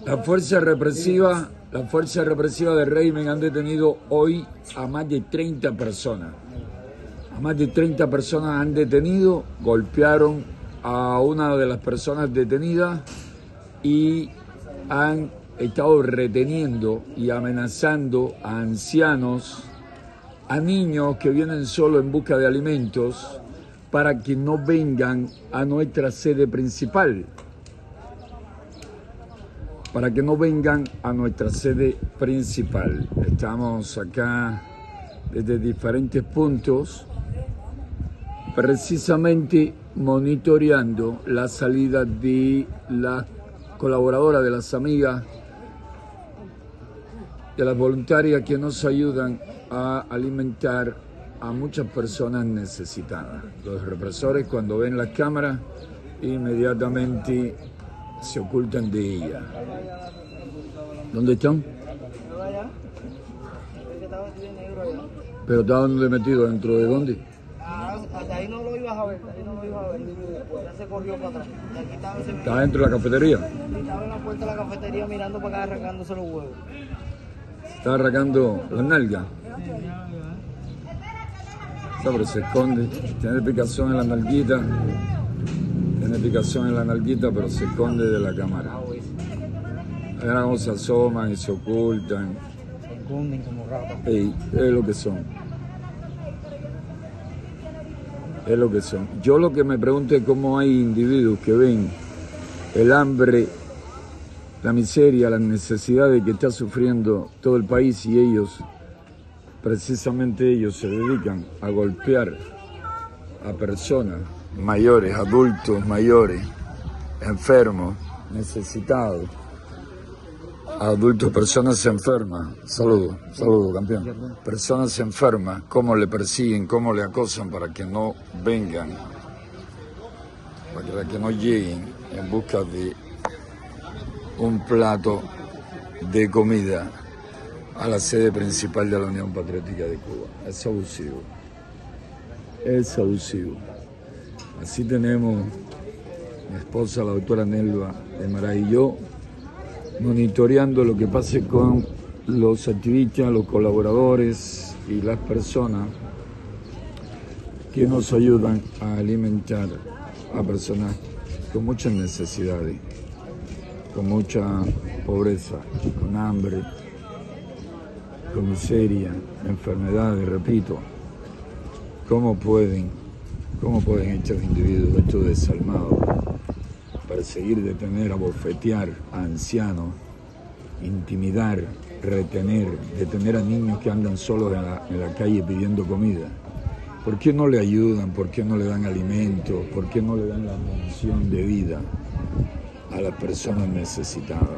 La fuerza represiva de régimen han detenido hoy a más de 30 personas. A más de 30 personas han detenido, golpearon a una de las personas detenidas y han estado reteniendo y amenazando a ancianos, a niños que vienen solo en busca de alimentos para que no vengan a nuestra sede principal. Para que no vengan a nuestra sede principal. Estamos acá desde diferentes puntos, precisamente monitoreando la salida de las colaboradoras, de las amigas, de las voluntarias que nos ayudan a alimentar a muchas personas necesitadas. Los represores, cuando ven las cámaras, inmediatamente se ocultan de ella. ¿Dónde están? ¿Pero está dónde metido? ¿Dentro de dónde? Hasta ahí no lo ibas a ver, ya se corrió para atrás. ¿Está dentro de la cafetería? Estaba en la puerta de la cafetería mirando para acá, arrancándose los huevos. Está arrancando las nalgas. Pero se esconde, tiene picazón en la nalguita. Tiene picazón en la nalguita, pero se esconde de la cámara. Ahora cómo se asoman y se ocultan. Se esconden como ratas. Es lo que son. Es lo que son. Yo lo que me pregunto es cómo hay individuos que ven el hambre, la miseria, las necesidades que está sufriendo todo el país y ellos, precisamente ellos, se dedican a golpear a personas mayores, adultos mayores, enfermos, necesitados, adultos, personas enfermas. Saludos, campeón. Personas enfermas, cómo le persiguen, cómo le acosan para que no vengan, para que no lleguen en busca de un plato de comida a la sede principal de la Unión Patriótica de Cuba. Es abusivo. Es abusivo. Así tenemos mi esposa, la doctora Nelva de Maray y yo, monitoreando lo que pase con los activistas, los colaboradores y las personas que nos ayudan a alimentar a personas con muchas necesidades, con mucha pobreza, con hambre, con miseria, enfermedades, repito. ¿Cómo pueden estos individuos, estos desalmados, perseguir, detener, abofetear a ancianos, intimidar, retener, detener a niños que andan solos en la calle pidiendo comida? ¿Por qué no le ayudan? ¿Por qué no le dan alimentos? ¿Por qué no le dan la atención de vida a las personas necesitadas?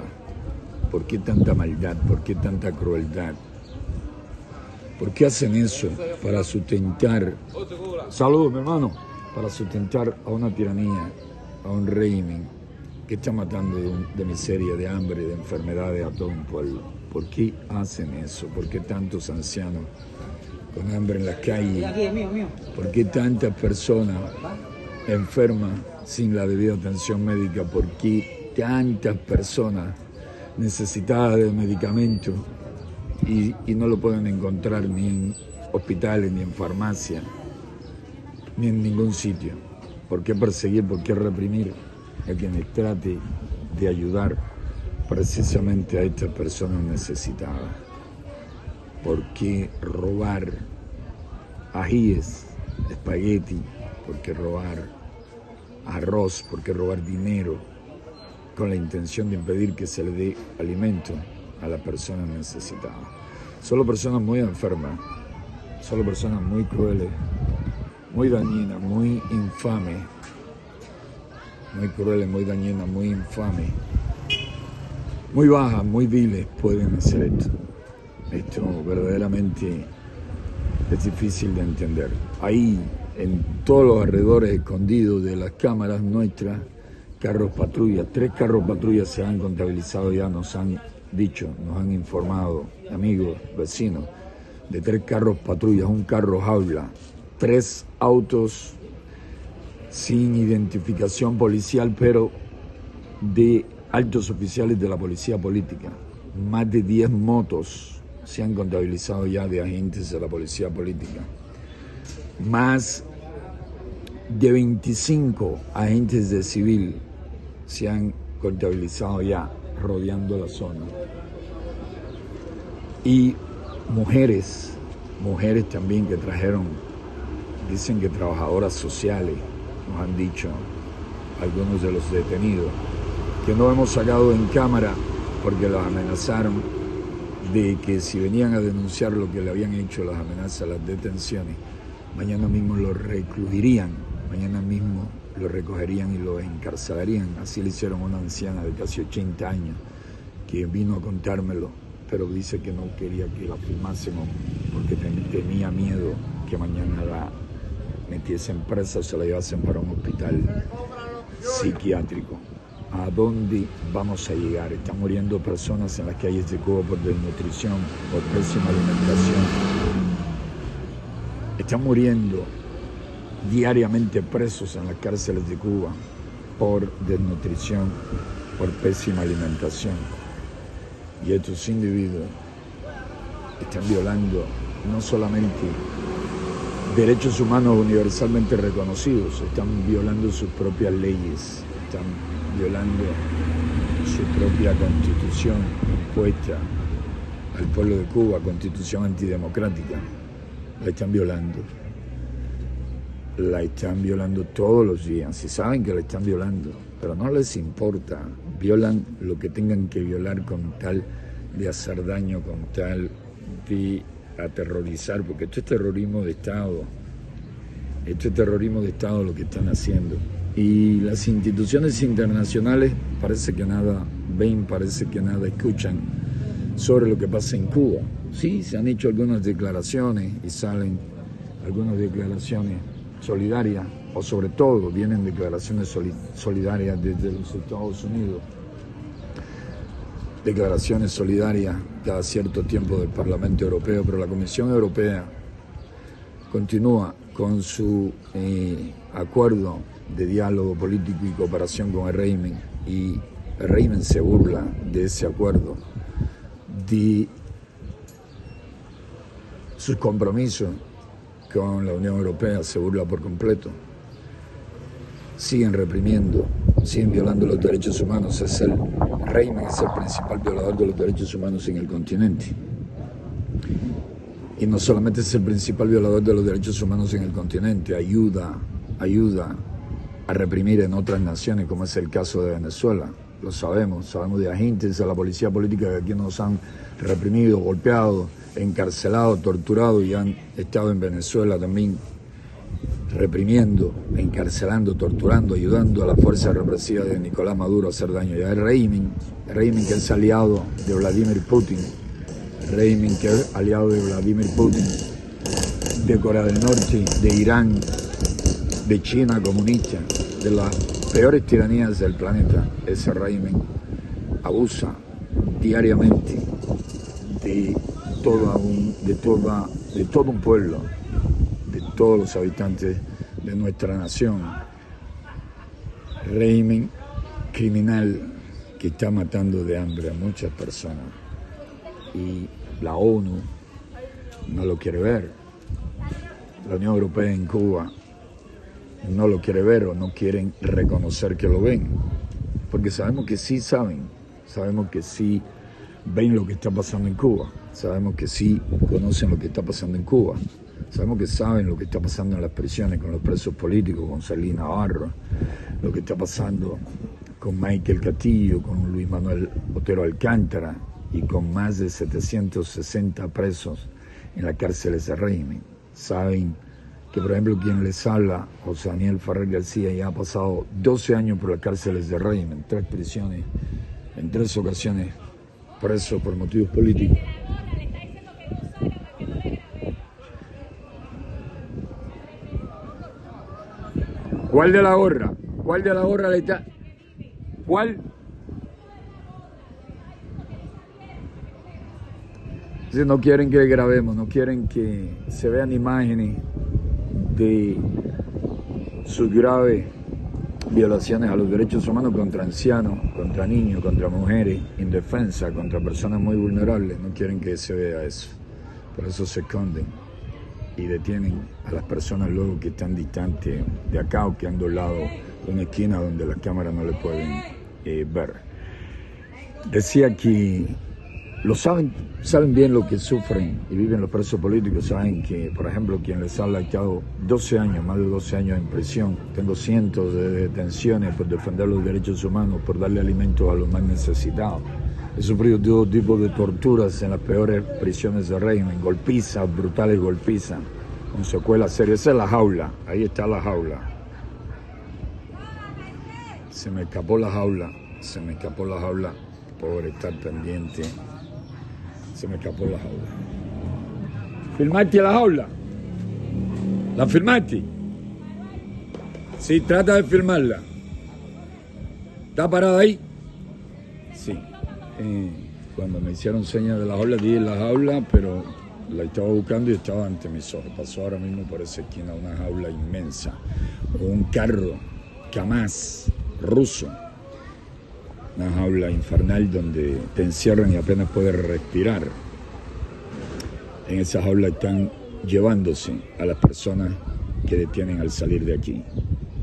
¿Por qué tanta maldad? ¿Por qué tanta crueldad? ¿Por qué hacen eso? Para sustentar, saludos mi hermano, para sustentar a una tiranía, a un régimen que está matando de miseria, de hambre, de enfermedades a todo un pueblo. ¿Por qué hacen eso? ¿Por qué tantos ancianos con hambre en las calles? ¿Por qué tantas personas enfermas sin la debida atención médica? ¿Por qué tantas personas necesitadas de medicamentos y no lo pueden encontrar ni en hospitales, ni en farmacias, ni en ningún sitio? ¿Por qué perseguir, por qué reprimir a quienes trate de ayudar precisamente a estas personas necesitadas? ¿Por qué robar ajíes, espagueti? ¿Por qué robar arroz? ¿Por qué robar dinero con la intención de impedir que se le dé alimento a las personas necesitadas? Solo personas muy enfermas, solo personas muy crueles, muy dañinas, muy infames, muy crueles, muy dañinas, muy infames, muy bajas, muy viles pueden hacer esto. Esto verdaderamente es difícil de entender. Ahí, en todos los alrededores escondidos de las cámaras nuestras, carros patrulla, 3 carros patrulla se han contabilizado ya, nos han dicho, nos han informado amigos, vecinos, de 3 carros patrullas, un carro jaula, 3 autos sin identificación policial, pero de altos oficiales de la policía política. Más de 10 motos se han contabilizado ya de agentes de la policía política. Más de 25 agentes de civil se han contabilizado ya rodeando la zona. Y mujeres también que trajeron, dicen que trabajadoras sociales, nos han dicho algunos de los detenidos, que no hemos sacado en cámara porque los amenazaron de que si venían a denunciar lo que le habían hecho, las amenazas, las detenciones, mañana mismo los recluirían, mañana mismo los recogerían y los encarcelarían. Así le hicieron a una anciana de casi 80 años que vino a contármelo, pero dice que no quería que la filmásemos porque tenía miedo que mañana la metiesen presa o se la llevasen para un hospital psiquiátrico. ¿A dónde vamos a llegar? Están muriendo personas en las calles de Cuba por desnutrición, por pésima alimentación. Están muriendo diariamente presos en las cárceles de Cuba por desnutrición, por pésima alimentación. Y estos individuos están violando no solamente derechos humanos universalmente reconocidos, están violando sus propias leyes, están violando su propia constitución impuesta al pueblo de Cuba, constitución antidemocrática. La están violando todos los días, y saben que la están violando, pero no les importa, violan lo que tengan que violar con tal de hacer daño, con tal de aterrorizar, porque esto es terrorismo de Estado, lo que están haciendo. Y las instituciones internacionales parece que nada ven, parece que nada escuchan sobre lo que pasa en Cuba. Sí, se han hecho algunas declaraciones y salen algunas declaraciones solidarias, o sobre todo vienen declaraciones solidarias desde los Estados Unidos, declaraciones solidarias cada cierto tiempo del Parlamento Europeo, pero la Comisión Europea continúa con su acuerdo de diálogo político y cooperación con el régimen, y el régimen se burla de ese acuerdo, de sus compromisos con la Unión Europea, se burla por completo. Siguen reprimiendo, siguen violando los derechos humanos. El régimen es el principal violador de los derechos humanos en el continente. Y no solamente es el principal violador de los derechos humanos en el continente, ayuda a reprimir en otras naciones, como es el caso de Venezuela. Lo sabemos de agentes de la policía política que aquí nos han reprimido, golpeado, encarcelado, torturado, y han estado en Venezuela también reprimiendo, encarcelando, torturando, ayudando a la fuerza represiva de Nicolás Maduro a hacer daño. Y el régimen que es aliado de Vladimir Putin, de Corea del Norte, de Irán, de China comunista, de las peores tiranías del planeta. Ese régimen abusa diariamente de todo un pueblo, de todos los habitantes de nuestra nación. Régimen criminal que está matando de hambre a muchas personas, y la ONU no lo quiere ver, la Unión Europea en Cuba no lo quiere ver, o no quieren reconocer que lo ven, porque sabemos que sí saben, sabemos que sí ven lo que está pasando en Cuba, sabemos que sí conocen lo que está pasando en Cuba, sabemos que saben lo que está pasando en las prisiones con los presos políticos, con Celina Navarro, lo que está pasando con Michael Castillo, con Luis Manuel Otero Alcántara y con más de 760 presos en las cárceles del régimen. Saben que, por ejemplo, quien les habla, José Daniel Ferrer García, ya ha pasado 12 años por las cárceles del régimen, 3 prisiones, en 3 ocasiones preso por motivos políticos. ¿Cuál de la gorra? ¿Cuál de la gorra le está? ¿Cuál? Entonces no quieren que grabemos, no quieren que se vean imágenes de sus graves violaciones a los derechos humanos contra ancianos, contra niños, contra mujeres, indefensas, contra personas muy vulnerables. No quieren que se vea eso. Por eso se esconden y detienen a las personas luego que están distantes de acá o que han doblado una esquina donde las cámaras no le pueden ver. Decía que lo saben bien lo que sufren y viven los presos políticos. Saben que, por ejemplo, quien les ha estado 12 años, más de 12 años en prisión, tengo cientos de detenciones por defender los derechos humanos, por darle alimentos a los más necesitados. He sufrido todo tipo de torturas en las peores prisiones del régimen, golpizas, brutales golpizas, con secuelas serias. Esa es la jaula, ahí está la jaula. Se me escapó la jaula por estar pendiente. Se me escapó la jaula. ¿Filmaste la jaula? ¿La filmaste? Sí, trata de filmarla. ¿Está parada ahí? Sí. Cuando me hicieron señas de la jaula, dije la jaula, pero la estaba buscando y estaba ante mis ojos. Pasó ahora mismo por esa esquina una jaula inmensa. Un carro Kamaz ruso. Una jaula infernal donde te encierran y apenas puedes respirar. En esa jaula están llevándose a las personas que detienen al salir de aquí.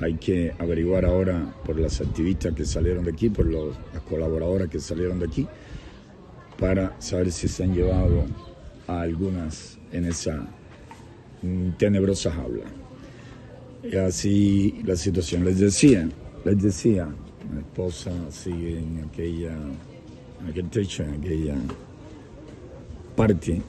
Hay que averiguar ahora por las activistas que salieron de aquí, por las colaboradoras que salieron de aquí, para saber si se han llevado a algunas en esa tenebrosa jaula. Y así la situación. Les decía, mi esposa sigue en aquel techo, en aquella parte.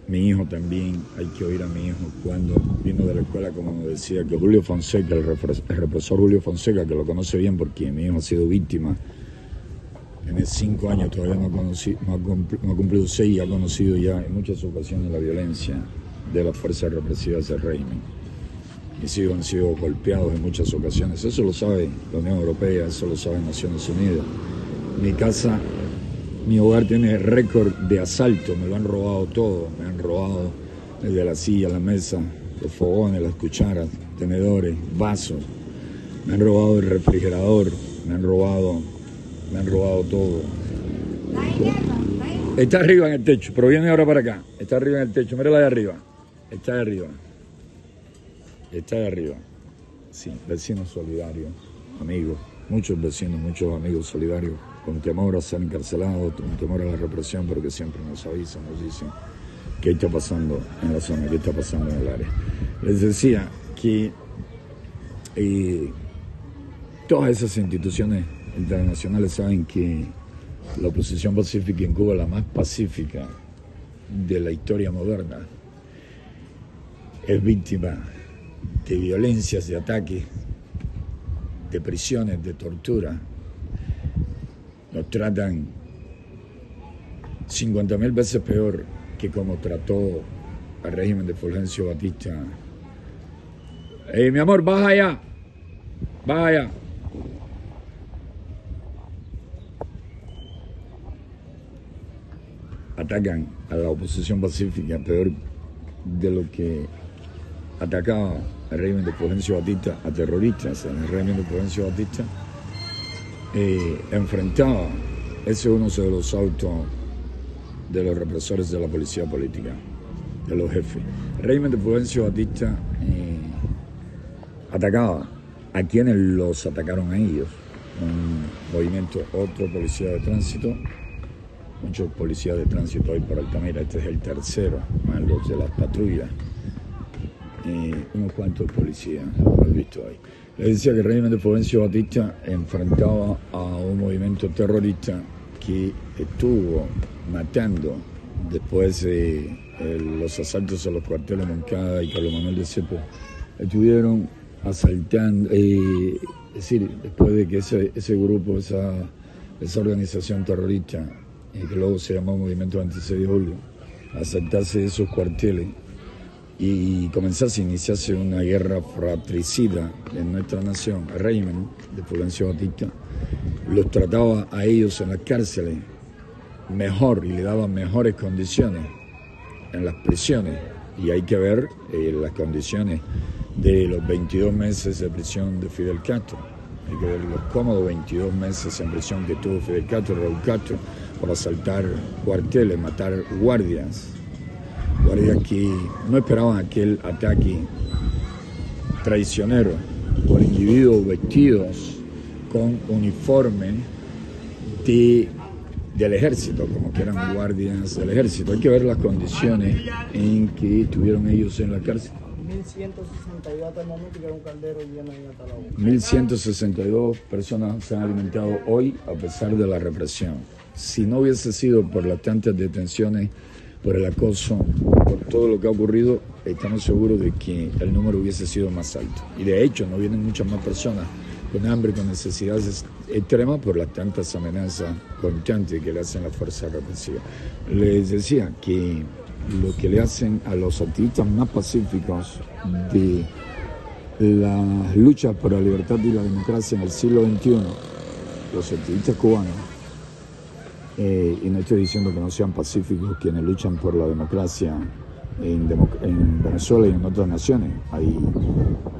Mi hijo también, hay que oír a mi hijo cuando vino de la escuela, como nos decía, que Julio Fonseca, el represor Julio Fonseca, que lo conoce bien porque mi hijo ha sido víctima, tiene 5 años, todavía no ha cumplido 6 y ha conocido ya en muchas ocasiones la violencia de las fuerzas represivas del régimen. Mis hijos han sido golpeados en muchas ocasiones, eso lo sabe la Unión Europea, eso lo sabe Naciones Unidas. Mi casa, mi hogar tiene récord de asalto, me lo han robado todo, me han robado desde la silla, la mesa, los fogones, las cucharas, tenedores, vasos, me han robado el refrigerador, me han robado todo. Está arriba en el techo, pero viene ahora para acá, está arriba en el techo, mírala de arriba, está de arriba. Sí, vecinos solidarios, amigos, muchos vecinos, muchos amigos solidarios, con temor a ser encarcelados, con temor a la represión, pero que siempre nos avisan, nos dicen qué está pasando en la zona, qué está pasando en el área. Les decía que todas esas instituciones internacionales saben que la oposición pacífica en Cuba es la más pacífica de la historia moderna. Es víctima de violencias, de ataques, de prisiones, de tortura. Nos tratan 50.000 veces peor que como trató al régimen de Fulgencio Batista. Mi amor, baja allá. Atacan a la oposición pacífica peor de lo que atacaba al régimen de Fulgencio Batista, a terroristas. El régimen de Fulgencio Batista enfrentaba, ese es uno de los autos de los represores de la policía política, de los jefes. El régimen de Fulgencio Batista atacaba a quienes los atacaron a ellos. Un movimiento, otro policía de tránsito, muchos policías de tránsito hay por Altamira, este es el tercero, más los de las patrullas. Unos cuantos policías hemos visto ahí. Les decía que el régimen de Fulgencio Batista enfrentaba a un movimiento terrorista que estuvo matando después de los asaltos a los cuarteles Moncada y Carlos Manuel de Cepo. Estuvieron asaltando, es decir, después de que ese grupo, esa organización terrorista, que luego se llamó Movimiento 26 de Julio, asaltarse esos cuarteles y comenzase a iniciarse una guerra fratricida en nuestra nación. El régimen de Fulgencio Batista los trataba a ellos en las cárceles mejor y le daba mejores condiciones en las prisiones, y hay que ver las condiciones de los 22 meses de prisión de Fidel Castro. Hay que ver los cómodos 22 meses en prisión que tuvo Fidel Castro, Raúl Castro, por asaltar cuarteles, matar guardias que no esperaban aquel ataque traicionero por individuos vestidos con uniforme del ejército, como que eran guardias del ejército. Hay que ver las condiciones en que estuvieron ellos en la cárcel. 1162 hasta el momento, que era un caldero lleno de hasta la boca. 1162 personas se han alimentado hoy a pesar de la represión. Si no hubiese sido por las tantas detenciones, por el acoso, por todo lo que ha ocurrido, estamos seguros de que el número hubiese sido más alto. Y de hecho, no vienen muchas más personas con hambre, con necesidades extremas por las tantas amenazas constantes que le hacen las fuerzas represivas. Les decía que lo que le hacen a los activistas más pacíficos de las luchas por la libertad y la democracia en el siglo XXI, los activistas cubanos, y no estoy diciendo que no sean pacíficos quienes luchan por la democracia en Venezuela y en otras naciones. Hay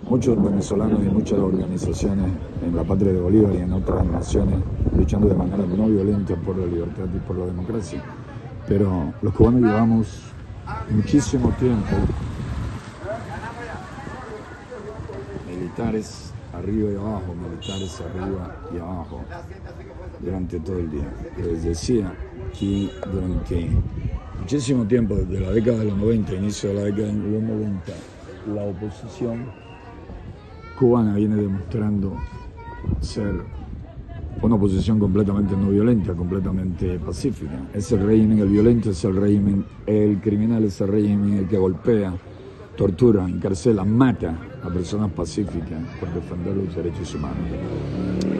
muchos venezolanos y muchas organizaciones en la patria de Bolívar y en otras naciones luchando de manera no violenta por la libertad y por la democracia. Pero los cubanos llevamos muchísimo tiempo, militares arriba y abajo, militares arriba y abajo, durante todo el día. Les decía que durante muchísimo tiempo, desde la década de los 90, inicio de la década de los 90, la oposición cubana viene demostrando ser una oposición completamente no violenta, completamente pacífica. Ese régimen, el violento, es el régimen, el criminal es el régimen, el que golpea, tortura, encarcela, mata a personas pacíficas por defender los derechos humanos.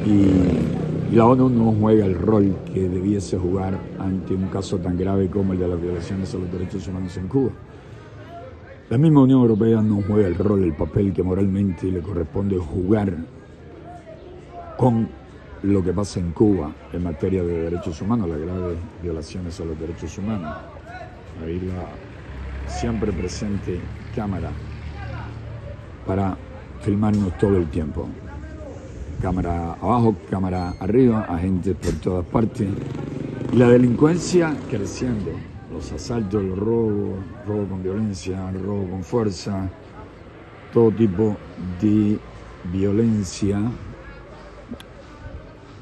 Y la ONU no juega el rol que debiese jugar ante un caso tan grave como el de las violaciones a los derechos humanos en Cuba. La misma Unión Europea no juega el rol, el papel que moralmente le corresponde jugar con lo que pasa en Cuba en materia de derechos humanos, las graves violaciones a los derechos humanos. Ahí la siempre presente cámara para filmarnos todo el tiempo. Cámara abajo, cámara arriba, agentes por todas partes. Y la delincuencia creciendo. Los asaltos, los robos, robo con violencia, robo con fuerza, todo tipo de violencia,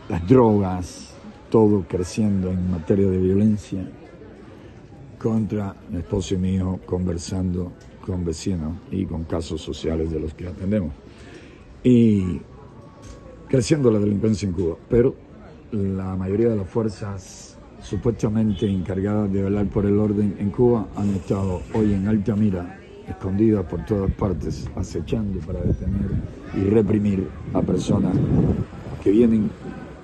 las drogas, todo creciendo en materia de violencia contra mi esposo y mi hijo, conversando con vecinos y con casos sociales de los que atendemos. Y creciendo la delincuencia en Cuba, pero la mayoría de las fuerzas supuestamente encargadas de velar por el orden en Cuba han estado hoy en alta mira, escondidas por todas partes, acechando para detener y reprimir a personas que vienen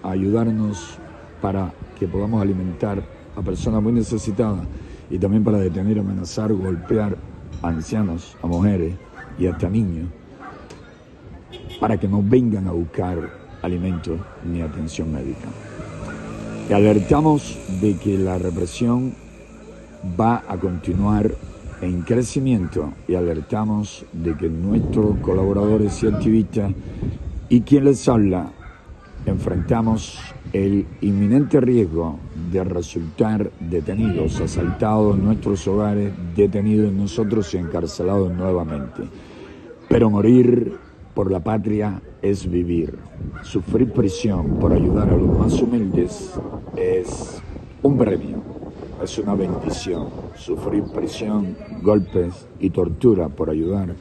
a ayudarnos para que podamos alimentar a personas muy necesitadas y también para detener, amenazar, golpear a ancianos, a mujeres y hasta niños, para que no vengan a buscar alimentos ni atención médica. Y alertamos de que la represión va a continuar en crecimiento y alertamos de que nuestros colaboradores y activistas y quien les habla enfrentamos el inminente riesgo de resultar detenidos, asaltados en nuestros hogares, detenidos en nosotros y encarcelados nuevamente. Pero morir por la patria es vivir. Sufrir prisión por ayudar a los más humildes es un premio, es una bendición. Sufrir prisión, golpes y tortura por ayudar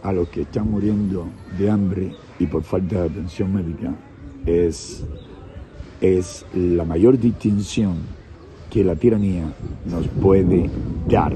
a los que están muriendo de hambre y por falta de atención médica es la mayor distinción que la tiranía nos puede dar.